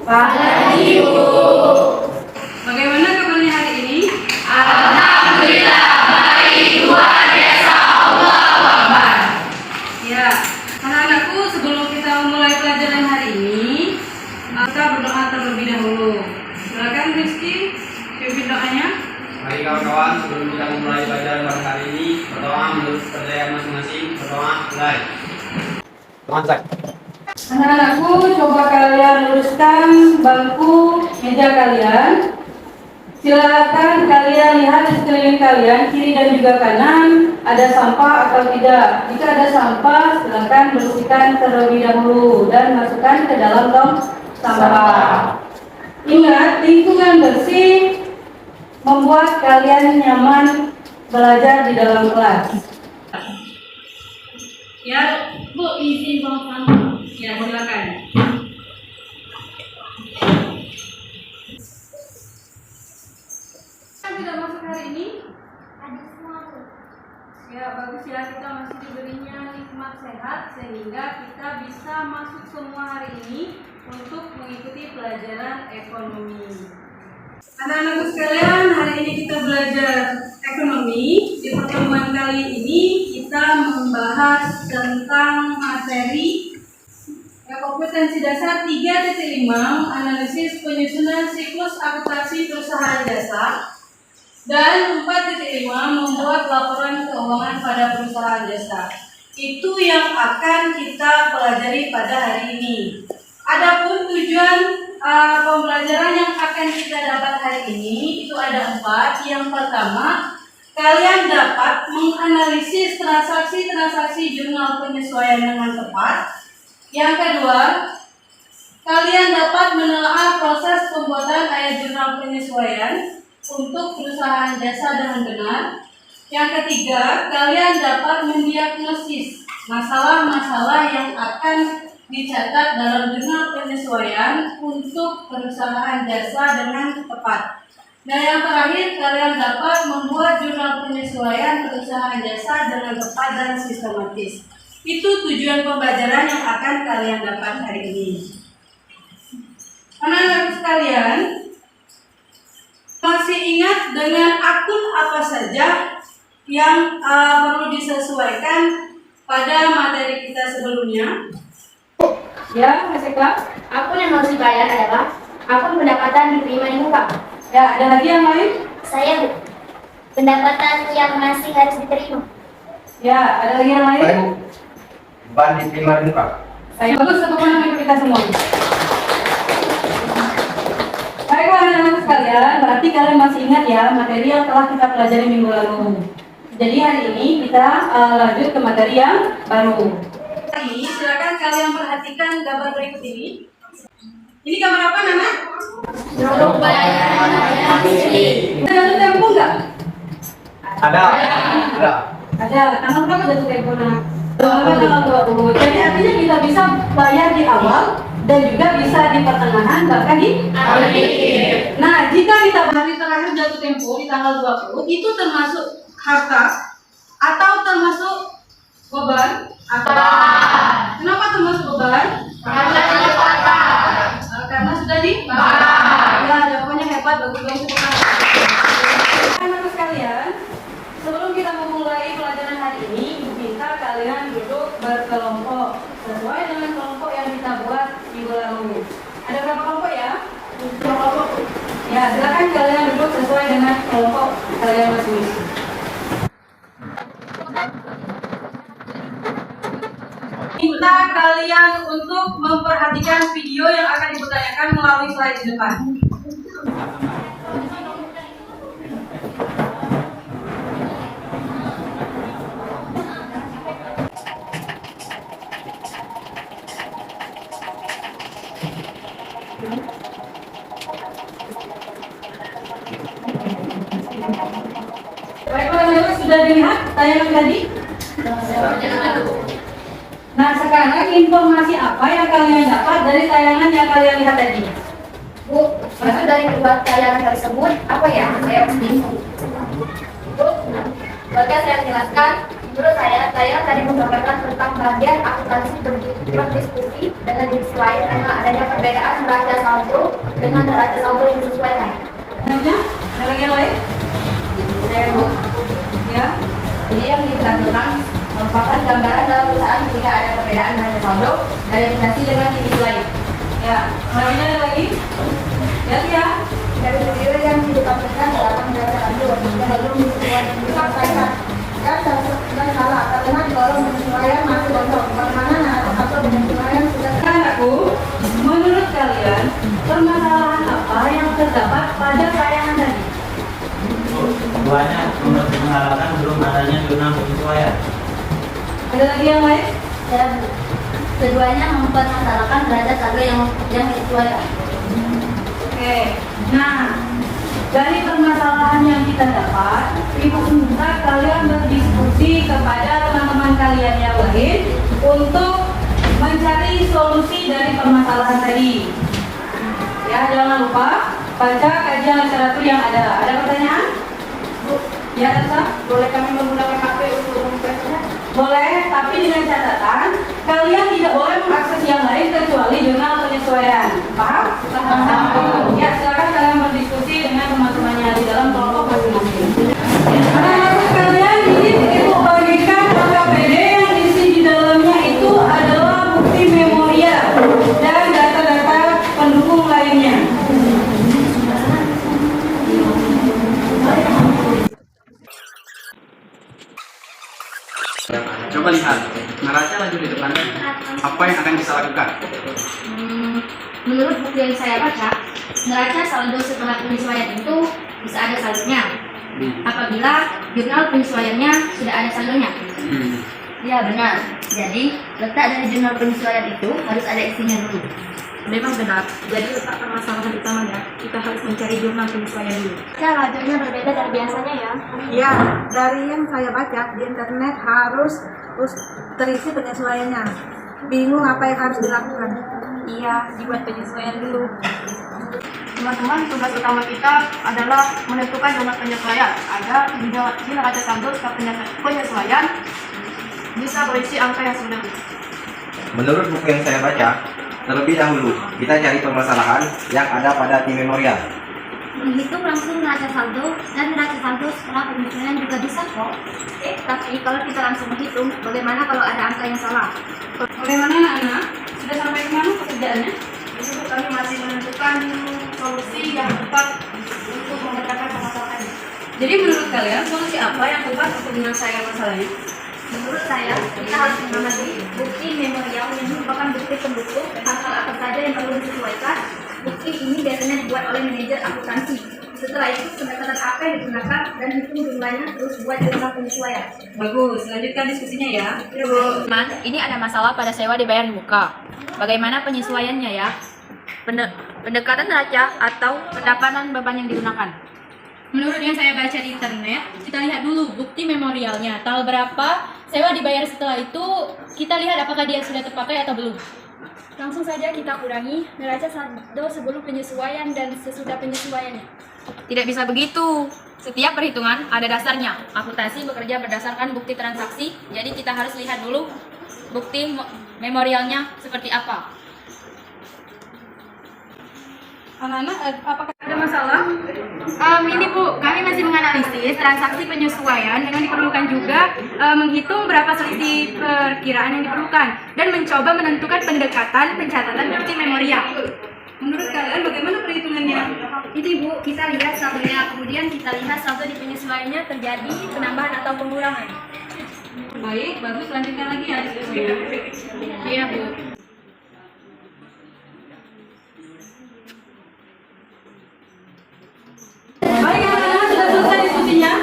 Pagi, Bu. Bagaimana kabarnya hari ini? Alhamdulillah baik, luar biasa. Allahu Akbar. Ya, anak-anakku, sebelum kita memulai pelajaran hari ini, kita berdoa terlebih dahulu. Silakan Rizky, pimpin doanya. Mari kawan-kawan, sebelum kita memulai pelajaran pada hari ini, berdoa menurut kepercayaan masing-masing. Berdoa mulai. Mantap. Anak-anakku, coba kalian luruskan bangku meja kalian. Silakan kalian lihat di sekeliling kalian, kiri dan juga kanan, ada sampah atau tidak. Jika ada sampah, silakan bersihkan terlebih dahulu dan masukkan ke dalam tong sampah. Ingat, lingkungan bersih membuat kalian nyaman belajar di dalam kelas. Ya, Bu, izin buang sampah. Ya, silakan. Tidak masuk hari ini? Ada semua, Bu. Ya, bagus ya, kita masih diberinya nikmat sehat sehingga kita bisa masuk semua hari ini untuk mengikuti pelajaran ekonomi. Anak-anakku sekalian, hari ini kita belajar ekonomi. Di pertemuan kali ini kita membahas tentang materi kompetensi dasar 3.5, analisis penyusunan siklus akuntansi perusahaan jasa, dan 4.5, membuat laporan keuangan pada perusahaan jasa. Itu yang akan kita pelajari pada hari ini. Adapun tujuan pembelajaran yang akan kita dapat hari ini itu ada 4. Yang pertama, kalian dapat menganalisis transaksi-transaksi jurnal penyesuaian dengan tepat. Yang kedua, kalian dapat menelaah proses pembuatan ayat jurnal penyesuaian untuk perusahaan jasa dengan benar. Yang ketiga, kalian dapat mendiagnosis masalah-masalah yang akan dicatat dalam jurnal penyesuaian untuk perusahaan jasa dengan tepat. Dan yang terakhir, kalian dapat membuat jurnal penyesuaian perusahaan jasa dengan tepat dan sistematis. Itu tujuan pembelajaran yang akan kalian dapat hari ini. Anak-anak sekalian, masih ingat dengan akun apa saja yang perlu disesuaikan pada materi kita sebelumnya? Ya, Mas Eka. Akun yang harus dibayar adalah akun pendapatan diterima di muka. Ya, ada lagi yang lain? Saya, Bu. Pendapatan yang masih harus diterima. Ya, ada lagi yang lain? Baik, Bu. Ban diterima di muka. Saya bagus untuk menangani kita semua. Baiklah anak-anak sekalian, berarti kalian masih ingat ya materi yang telah kita pelajari minggu lalu. Jadi hari ini kita lanjut ke materi yang baru. Ini silakan kalian perhatikan gambar berikut ini. Ini gambar apa, Nana? Produk bayaran Ada jatuh tempo nggak? Ada. Ada. Tanggal berapa jatuh tempo, Nana? Tanggal 20. Jadi artinya kita bisa bayar di awal dan juga bisa di pertengahan bahkan di akhir. Nah, jika kita hari terakhir jatuh tempo di tanggal 20 itu termasuk harta atau termasuk beban? Kenapa termasuk beban? Karena sudah dibayar. Ya, jawabannya hebat, bagus-bagus. Anak-anak sekalian, sebelum kita memulai pelajaran hari ini, minta kalian duduk berkelompok sesuai dengan kelompok yang kita buat minggu lalu. Ada berapa kelompok ya? 2 kelompok. Ya, silakan kalian duduk sesuai dengan kelompok kalian masing-masing. Minta kalian untuk memperhatikan video yang akan dipertanyakan melalui slide di depan. Baiklah, sudah dilihat tayangan tadi? Nah, sekarang informasi apa yang kalian dapat dari tayangan yang kalian lihat tadi? Bu, maksud dari kedua tayangan tersebut apa ya? Saya bingung. Bu, boleh saya jelaskan? Menurut saya tadi menggambarkan tentang bagian akuntansi berdiskusi dengan disesuaikan karena adanya perbedaan neraca saldo dengan neraca saldo yang disesuaikan. Ada lagi yang lain? Saya Bu. Ya. Jadi yang ditampilkan merupakan gambaran dalam perusahaan ketika ada perbedaan neraca saldo dan inflasi dengan divisi lain. Ya. Lainnya ada lagi? Lihat ya. Dari video yang ditampilkan dalam neraca saldo yang belum disesuaikan dan salah karena di kolom penyesuaian masih kosong. Bagaimana neraca saldo penyesuaian sudah Anakku, menurut kalian permasalahan apa yang terdapat pada tayangan tadi? Keduanya mengharapkan belum adanya jurnal penyesuaian. Ada lagi yang lain? Ya, Bu. Keduanya mempermasalahkan neraca saldo yang disesuaikan. Oke. Nah, dari permasalahan yang kita dapat, Ibu minta kalian berdiskusi kepada teman-teman kalian yang lain untuk mencari solusi dari permasalahan tadi. Ya, jangan lupa baca kajian literatur yang ada. Ada pertanyaan? Ya, Elsa? Boleh kami menggunakan HP untuk mengumpulkannya? Boleh, tapi dengan catatan kalian tidak boleh mengakses yang lain kecuali jurnal penyesuaian. Paham? Paham. Ya, silakan kalian berdiskusi dengan teman-temannya di dalam kelompok masing-masing. Anak-anak sekalian, ini Ibu bagikan KKPD yang isi di dalamnya itu adalah bukti memorial dan data-data pendukung lainnya. Coba lihat, neraca laju di depan. Apa yang akan bisa lakukan? Menurut buku yang saya baca, neraca saldo setelah penyesuaian itu bisa ada saldonya apabila jurnal penyesuaiannya sudah ada saldonya. Ya benar. Jadi letak dari jurnal penyesuaian itu harus ada isinya dulu. Memang benar. Jadi letak permasalahan utamanya kita harus mencari jurnal penyesuaian dulu. Ya lajurnya berbeda dari biasanya ya. Ya, dari yang saya baca di internet harus terisi penyesuaiannya. Bingung apa yang harus dilakukan. Iya, dibuat penyesuaian dulu. Teman-teman, tugas utama kita adalah menentukan jurnal penyesuaian agar di neraca saldo setelah penyesuaian bisa berisi angka yang sebenarnya. Menurut buku yang saya baca, terlebih dahulu kita cari permasalahan yang ada pada tim memorial. Menghitung langsung neraca saldo dan neraca saldo setelah penyesuaian juga bisa kok. Tapi kalau kita langsung menghitung, bagaimana kalau ada angka yang salah? Bagaimana anak-anak? Sudah sampai ke mana pekerjaannya? Jadi kami masih menentukan solusi yang tepat untuk memecahkan permasalahan. Jadi menurut kalian solusi apa yang tepat untuk menyelesaikan masalahnya? Menurut saya, kita harus mengamati bukti memorial yang merupakan bukti pendukung hal-hal apa saja yang perlu disesuaikan. Bukti ini biasanya dibuat oleh manajer akuntansi. Setelah itu, pendekatan apa yang digunakan dan hitung jumlahnya terus buat jurnal penyesuaian. Bagus, lanjutkan diskusinya ya. Teman, ini ada masalah pada sewa dibayar di muka. Bagaimana penyesuaiannya ya? Pendekatan neraca atau pendapatan beban yang digunakan? Menurut yang saya baca di internet, kita lihat dulu bukti memorialnya. Tanggal berapa sewa dibayar, setelah itu kita lihat apakah dia sudah terpakai atau belum. Langsung saja kita kurangi neraca saldo sebelum penyesuaian dan sesudah penyesuaiannya. Tidak bisa begitu. Setiap perhitungan ada dasarnya. Akuntansi bekerja berdasarkan bukti transaksi, jadi kita harus lihat dulu bukti memorialnya seperti apa. Anak-anak, apakah ada masalah? Ini Bu, kami masih menganalisis transaksi penyesuaian dengan diperlukan juga menghitung berapa selisih perkiraan yang diperlukan dan mencoba menentukan pendekatan pencatatan bukti memorial. Menurut kalian bagaimana perhitungannya? Itu Bu, kita lihat saldonya, kemudian kita lihat saldo di penyesuaiannya terjadi penambahan atau pengurangan. Baik, bagus, lanjutkan lagi ya diskusinya. Iya Bu. Baik anak-anak, sudah selesai diskusinya?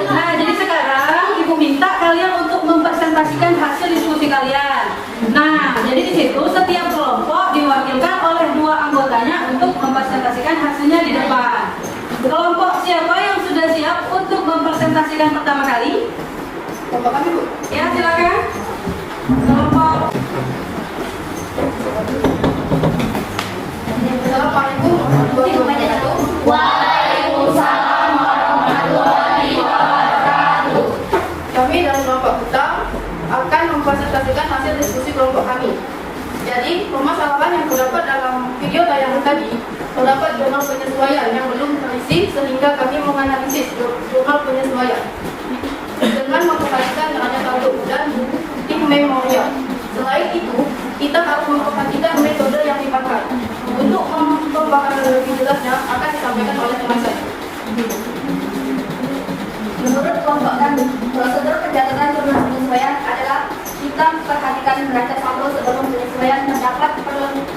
Nah, jadi sekarang Ibu minta kalian untuk mempresentasikan hasil diskusi kalian. Nah, jadi di situ setiap kelompok diwakilkan oleh 2 anggotanya untuk mempresentasikan hasilnya di depan. Kelompok siapa yang sudah siap untuk mempresentasikan pertama kali? Kelompok kami, Bu. Ya, silakan. Kelompok. Waalaikumsalam warahmatullahi wabarakatuh. Kami dari kelompok kita akan mempresentasikan hasil diskusi kelompok kami. Jadi, permasalahan yang terdapat dalam video tayangan tadi terdapat jurnal penyesuaian yang belum terisi sehingga kami menganalisis jurnal penyesuaian dengan memperhatikan nilai saldo dan bukti memorial. Selain itu, kita harus memperhatikan metode yang dipakai. Untuk pembahasan lebih jelasnya akan disampaikan oleh teman saya. Menurut kelompok kami, prosedur pencatatan jurnal penyesuaian adalah kita perhatikan neraca saldo sebelum penyesuaian mendapat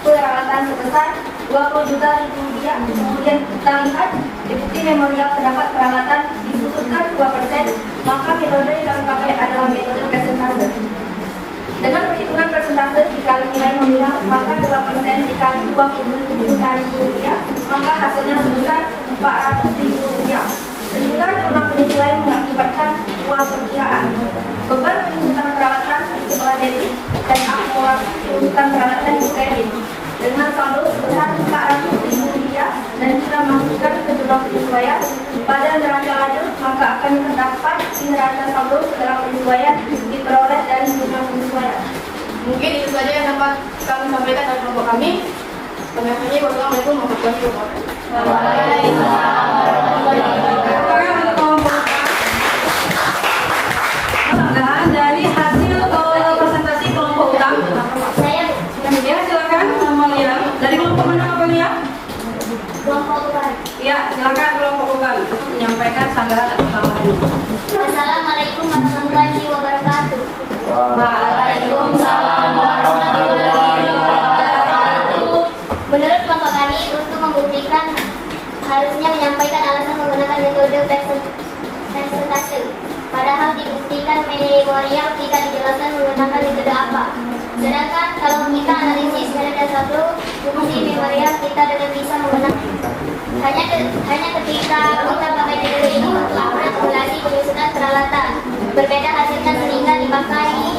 peralatan sebesar 20 juta rupiah. Kemudian kita lihat di bukti memorial terdapat peralatan disusutkan 2%, maka metode yang kami pakai adalah metode persentase. Dengan perhitungan persentase dikali nilai nominal, maka 2% dikali 20 juta rupiah, maka hasilnya sebesar 400.000 rupiah. Sehingga jurnal penyesuaian mengakibatkan uang perkiraan. Beban penunjukan peralatan setelah debit dan akumulasi penunjukan peralatan di kredit dengan saldo sebesar 400.000 rupiah dan kita masukkan ke jurnal penyesuaian pada neraca lanjut, maka akan terdapat neraca saldo setelah penyesuaian diperoleh dari jurnal penyesuaian. Mungkin itu saja yang dapat kami sampaikan dari kelompok kami. Wassalamualaikum warahmatullahi wabarakatuh. Dari hasil presentasi kelompok utama. Ya, silakan Amalia. Dari kelompok mana Amalia? Kelompok bukan. Ya, silakan kelompok bukan menyampaikan sanggahan atau tambahan. Assalamualaikum warahmatullahi wabarakatuh. Waalaikumsalam warahmatullahi wabarakatuh. Menurut kelompok kami, untuk membuktikan harusnya menyampaikan alasan menggunakan metode persentase. Padahal dibuktikan memorial tidak dijelaskan menggunakan metode apa. Sedangkan kalau kita analisis neraca saldo bukti memorial, kita tidak bisa menggunakan. Hanya ketika kita pakai metode ini untuk akumulasi penyusunan peralatan, berbeda hasilnya sehingga dipakailah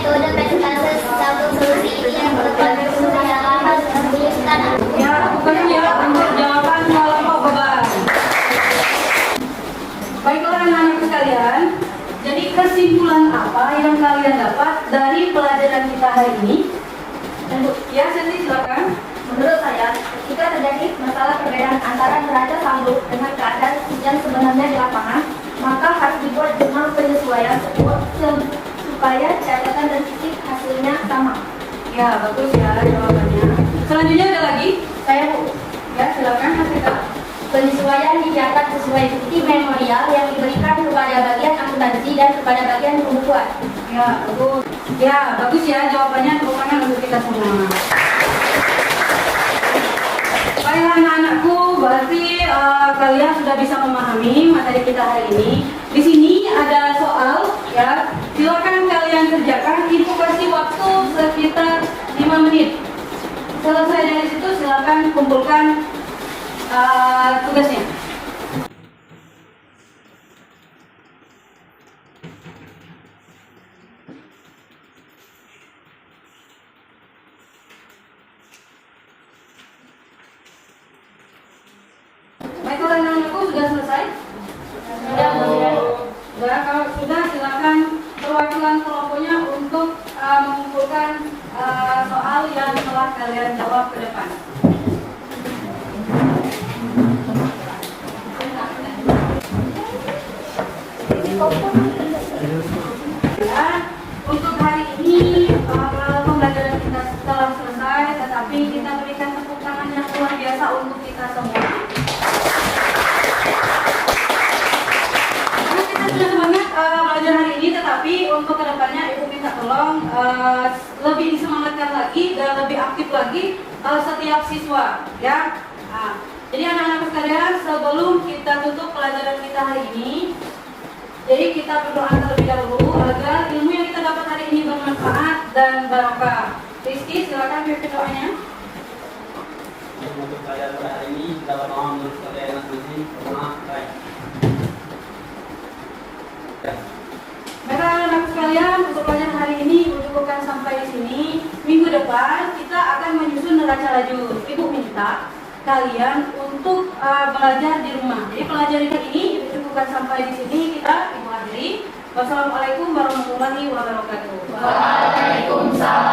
metode persentase saldo. Solusi ini yang merupakan penyalaan penyusunan. Ya, bukan ya untuk jawaban kelompok beban. Baiklah anak-anak sekalian, jadi kesimpulan apa yang kalian dapat dari pelajaran kita hari ini? Ya, Santi silakan. Menurut saya, jika terjadi masalah perbedaan antara neraca saldo dengan keadaan yang sebenarnya di lapangan, maka harus dibuat jurnal penyesuaian supaya catatan dan titik hasilnya sama. Ya, bagus ya jawabannya. Selanjutnya ada lagi? Saya Bu, Ya, silakan Hasika. penyesuaian dicatat sesuai bukti memorial yang diberikan kepada bagian akuntansi dan kepada bagian pembukuan. Ya, bagus. Ya, bagus ya jawabannya, tepuk tangan untuk kita semua. Baiklah anak-anakku, berarti kalian sudah bisa memahami materi kita hari ini. Di sini ada soal, ya. Silakan kalian kerjakan. Ibu kasih waktu sekitar 5 menit. Selesai dari situ, silakan kumpulkan tugasnya. Baiklah anak-anakku, sudah selesai? Sudah, kalau sudah silakan perwakilan kelompoknya untuk mengumpulkan soal yang telah kalian jawab ke depan. Ya, untuk hari ini pembelajaran kita telah selesai, tetapi kita berikan tepuk tangan yang luar biasa untuk kita semua. Karena kita sudah semangat belajar hari ini, tetapi untuk kedepannya Ibu minta tolong lebih disemangatkan lagi dan lebih aktif lagi setiap siswa, ya. Nah, jadi anak-anak sekalian, sebelum kita tutup pelajaran kita hari ini, jadi kita berdoa terlebih dahulu agar ilmu yang kita dapat hari ini bermanfaat dan barokah. Rizky, silakan pimpin doanya. Untuk pelajaran pada hari ini kita berdoa menurut pelajaran masing-masing. Berdoa baik. Baiklah anak sekalian, untuk pelajaran hari ini Ibu cukupkan sampai di sini. Minggu depan kita akan menyusun neraca lajur. Ibu minta kalian untuk belajar di rumah. Jadi pelajaran ini Ibu cukupkan sampai di sini, kita Ibu akhiri. Wassalamualaikum warahmatullahi wabarakatuh. Waalaikumsalam